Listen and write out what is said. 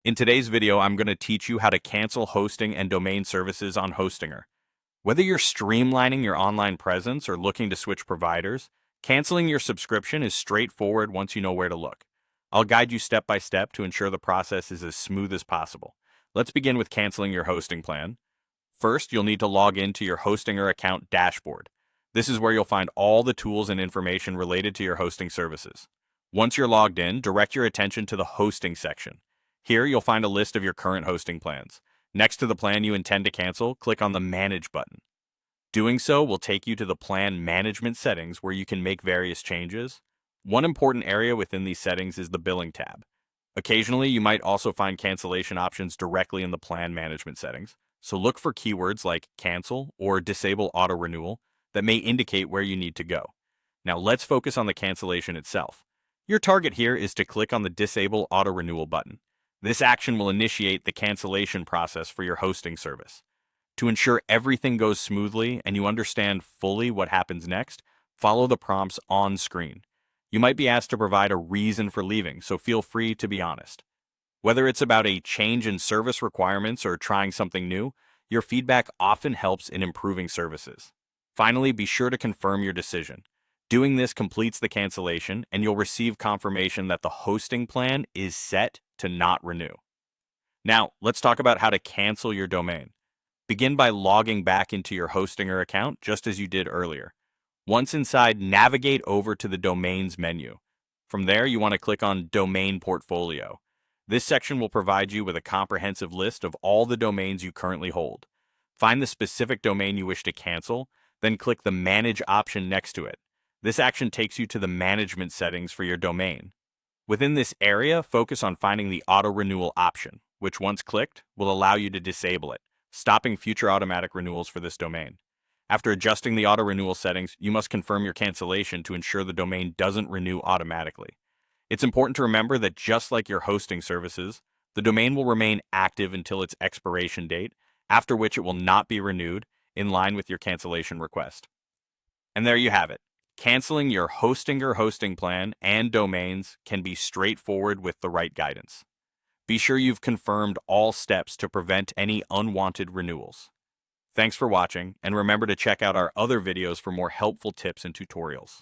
In today's video, I'm going to teach you how to cancel hosting and domain services on Hostinger. Whether you're streamlining your online presence or looking to switch providers, canceling your subscription is straightforward once you know where to look. I'll guide you step by step to ensure the process is as smooth as possible. Let's begin with canceling your hosting plan. First, you'll need to log into your Hostinger account dashboard. This is where you'll find all the tools and information related to your hosting services. Once you're logged in, direct your attention to the hosting section. Here, you'll find a list of your current hosting plans. Next to the plan you intend to cancel, click on the Manage button. Doing so will take you to the plan management settings where you can make various changes. One important area within these settings is the Billing tab. Occasionally, you might also find cancellation options directly in the plan management settings, so look for keywords like cancel or disable auto renewal that may indicate where you need to go. Now let's focus on the cancellation itself. Your target here is to click on the Disable Auto Renewal button. This action will initiate the cancellation process for your hosting service. To ensure everything goes smoothly and you understand fully what happens next, follow the prompts on screen. You might be asked to provide a reason for leaving, so feel free to be honest. Whether it's about a change in service requirements or trying something new, your feedback often helps in improving services. Finally, be sure to confirm your decision. Doing this completes the cancellation, and you'll receive confirmation that the hosting plan is set to not renew. Now, let's talk about how to cancel your domain. Begin by logging back into your Hostinger account just as you did earlier. Once inside, navigate over to the Domains menu. From there, you want to click on Domain Portfolio. This section will provide you with a comprehensive list of all the domains you currently hold. Find the specific domain you wish to cancel, then click the Manage option next to it. This action takes you to the management settings for your domain. Within this area, focus on finding the auto renewal option, which once clicked will allow you to disable it, stopping future automatic renewals for this domain. After adjusting the auto renewal settings, you must confirm your cancellation to ensure the domain doesn't renew automatically. It's important to remember that just like your hosting services, the domain will remain active until its expiration date, after which it will not be renewed in line with your cancellation request. And there you have it. Canceling your Hostinger hosting plan and domains can be straightforward with the right guidance. Be sure you've confirmed all steps to prevent any unwanted renewals. Thanks for watching, and remember to check out our other videos for more helpful tips and tutorials.